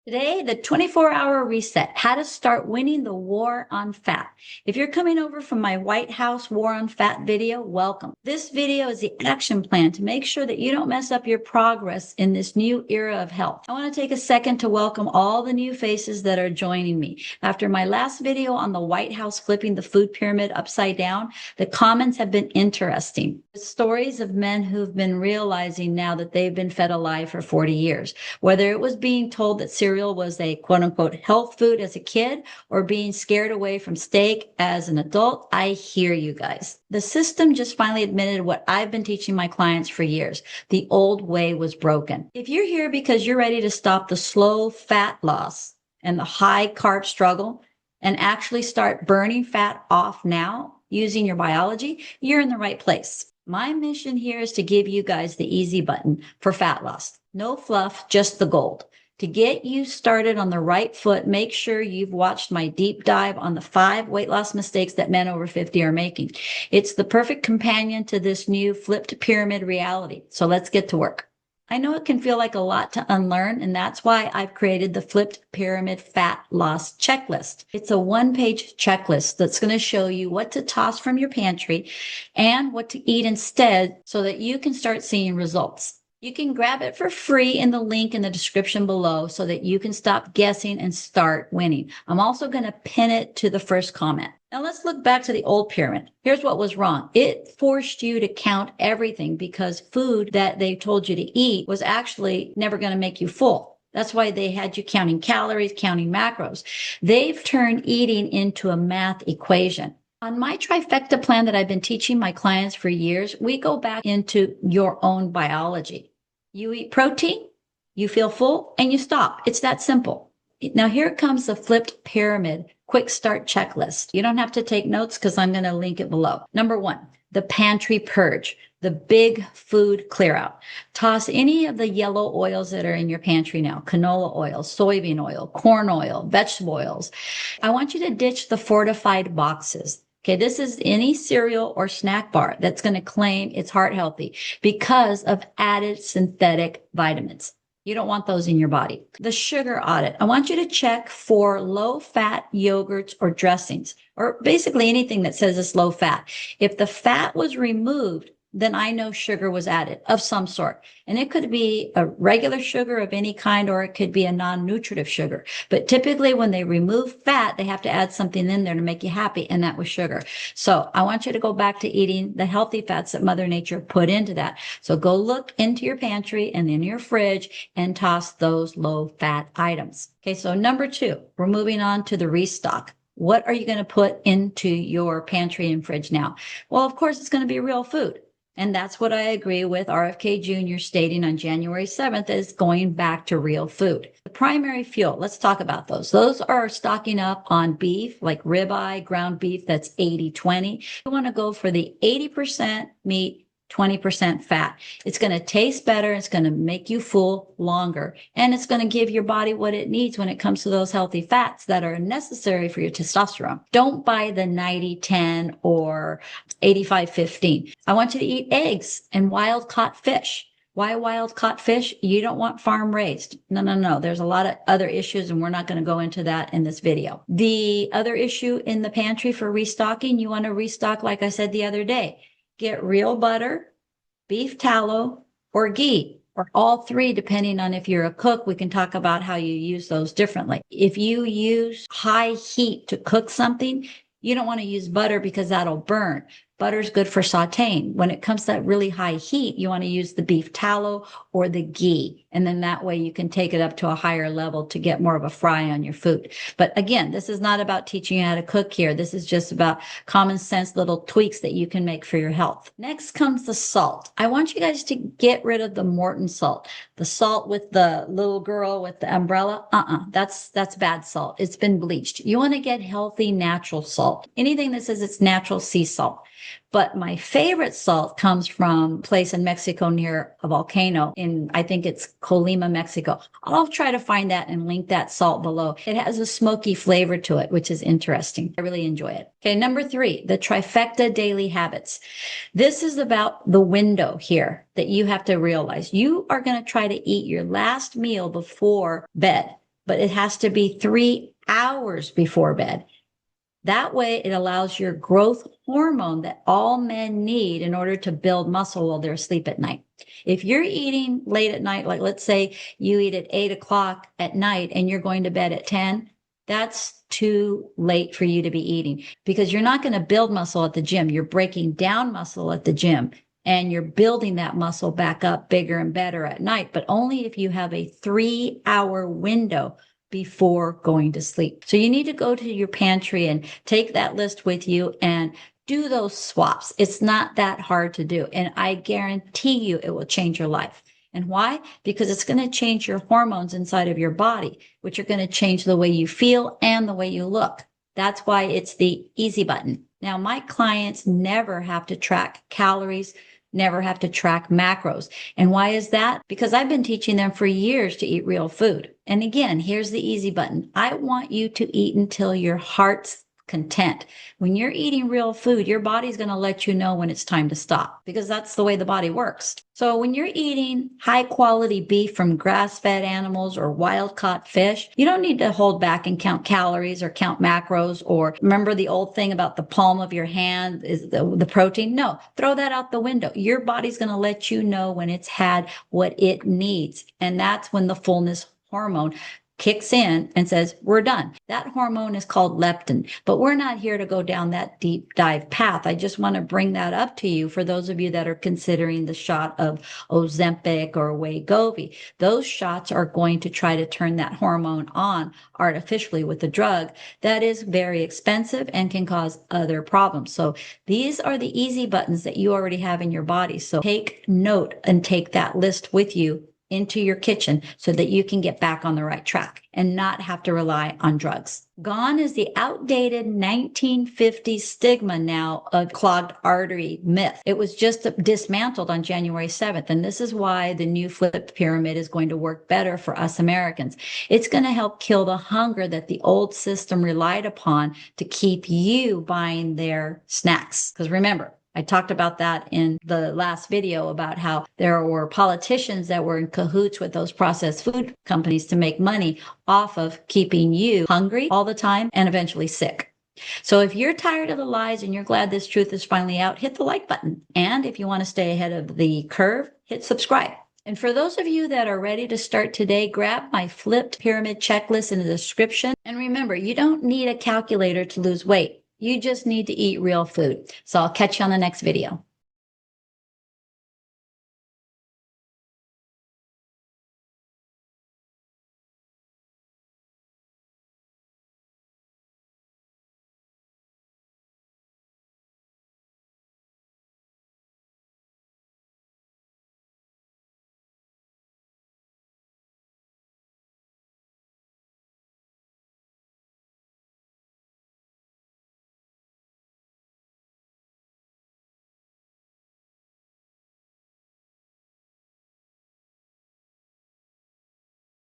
Today, the 24-hour reset, how to start winning the war on fat. If you're coming over from my White House War on Fat video, welcome. This video is the action plan to make sure that you don't mess up your progress in this new era of health. I want to take a second to welcome all the new faces that are joining me. After my last video on the White House flipping the food pyramid upside down, the comments have been interesting. Stories of men who've been realizing now that they've been fed a lie for 40 years, whether it was being told that cereal was a quote unquote health food as a kid or being scared away from steak as an adult. I hear you guys. The system just finally admitted what I've been teaching my clients for years. The old way was broken. If you're here because you're ready to stop the slow fat loss and the high carb struggle and actually start burning fat off now using your biology, you're in the right place. My mission here is to give you guys the easy button for fat loss. No fluff, just the gold. To get you started on the right foot, make sure you've watched my deep dive on the 5 weight loss mistakes that men over 50 are making. It's the perfect companion to this new flipped pyramid reality. So let's get to work. I know it can feel like a lot to unlearn, and that's why I've created the flipped pyramid fat loss checklist. It's a one-page checklist that's going to show you what to toss from your pantry and what to eat instead so that you can start seeing results. You can grab it for free in the link in the description below so that you can stop guessing and start winning. I'm also going to pin it to the first comment. Now let's look back to the old pyramid. Here's what was wrong. It forced you to count everything because food that they told you to eat was actually never going to make you full. That's why they had you counting calories, counting macros. They've turned eating into a math equation. On my trifecta plan that I've been teaching my clients for years, we go back into your own biology. You eat protein, you feel full, and you stop. It's that simple. Now here comes the flipped pyramid quick start checklist. You don't have to take notes because I'm going to link it below. Number 1, the pantry purge, the big food clear out. Toss any of the yellow oils that are in your pantry now, canola oil, soybean oil, corn oil, vegetable oils. I want you to ditch the fortified boxes. Okay, this is any cereal or snack bar that's going to claim it's heart healthy because of added synthetic vitamins. You don't want those in your body. The sugar audit. I want you to check for low fat yogurts or dressings, or basically anything that says it's low fat. If the fat was removed, then I know sugar was added of some sort. And it could be a regular sugar of any kind, or it could be a non-nutritive sugar. But typically when they remove fat, they have to add something in there to make you happy, and that was sugar. So I want you to go back to eating the healthy fats that Mother Nature put into that. So go look into your pantry and in your fridge and toss those low fat items. Okay, so number 2, we're moving on to the restock. What are you going to put into your pantry and fridge now? Well, of course, it's going to be real food. And that's what I agree with RFK Jr. stating on January 7th is going back to real food. The primary fuel, let's talk about those. Those are stocking up on beef, like ribeye, ground beef, that's 80-20. You want to go for the 80% meat, 20% fat. It's going to taste better. It's going to make you full longer. And it's going to give your body what it needs when it comes to those healthy fats that are necessary for your testosterone. Don't buy the 90-10 or 85-15. I want you to eat eggs and wild caught fish. Why wild caught fish? You don't want farm raised. No. There's a lot of other issues, and we're not going to go into that in this video. The other issue in the pantry for restocking, you want to restock, like I said the other day. Get real butter, beef tallow, or ghee, or all 3, depending on if you're a cook. We can talk about how you use those differently. If you use high heat to cook something, you don't want to use butter because that'll burn. Butter's good for sauteing. When it comes to that really high heat, you want to use the beef tallow or the ghee. And then that way you can take it up to a higher level to get more of a fry on your food. But again, this is not about teaching you how to cook here. This is just about common sense little tweaks that you can make for your health. Next comes the salt. I want you guys to get rid of the Morton salt. The salt with the little girl with the umbrella. That's bad salt. It's been bleached. You want to get healthy, natural salt. Anything that says it's natural sea salt. But my favorite salt comes from a place in Mexico near a volcano in, I think it's Colima, Mexico. I'll try to find that and link that salt below. It has a smoky flavor to it, which is interesting. I really enjoy it. Okay, number 3, the trifecta daily habits. This is about the window here that you have to realize. You are going to try to eat your last meal before bed. but it has to be 3 hours before bed. That way, it allows your growth hormone that all men need in order to build muscle while they're asleep at night. If you're eating late at night, like let's say you eat at 8 o'clock at night and you're going to bed at 10, that's too late for you to be eating because you're not going to build muscle at the gym. You're breaking down muscle at the gym and you're building that muscle back up bigger and better at night, but only if you have a 3 hour window before going to sleep. So you need to go to your pantry and take that list with you and do those swaps. It's not that hard to do. And I guarantee you it will change your life. And why? Because it's going to change your hormones inside of your body, which are going to change the way you feel and the way you look. That's why it's the easy button. Now, my clients never have to track calories, never have to track macros. And why is that? Because I've been teaching them for years to eat real food. And again, here's the easy button. I want you to eat until your heart's content. When you're eating real food, your body's going to let you know when it's time to stop because that's the way the body works. So when you're eating high quality beef from grass-fed animals or wild caught fish, you don't need to hold back and count calories or count macros or remember the old thing about the palm of your hand is the protein. No, throw that out the window. Your body's going to let you know when it's had what it needs. And that's when the fullness hormone kicks in and says, we're done. That hormone is called leptin, but we're not here to go down that deep dive path. I just want to bring that up to you for those of you that are considering the shot of Ozempic or Wegovy. Those shots are going to try to turn that hormone on artificially with a drug that is very expensive and can cause other problems. So these are the easy buttons that you already have in your body. So take note and take that list with you into your kitchen so that you can get back on the right track and not have to rely on drugs. Gone is the outdated 1950s stigma now of clogged artery myth. It was just dismantled on January 7th. And this is why the new flipped pyramid is going to work better for us Americans. It's going to help kill the hunger that the old system relied upon to keep you buying their snacks. Because remember, I talked about that in the last video about how there were politicians that were in cahoots with those processed food companies to make money off of keeping you hungry all the time and eventually sick. So if you're tired of the lies and you're glad this truth is finally out, hit the like button. And if you want to stay ahead of the curve, hit subscribe. And for those of you that are ready to start today, grab my flipped pyramid checklist in the description. And remember, you don't need a calculator to lose weight. You just need to eat real food. So I'll catch you on the next video.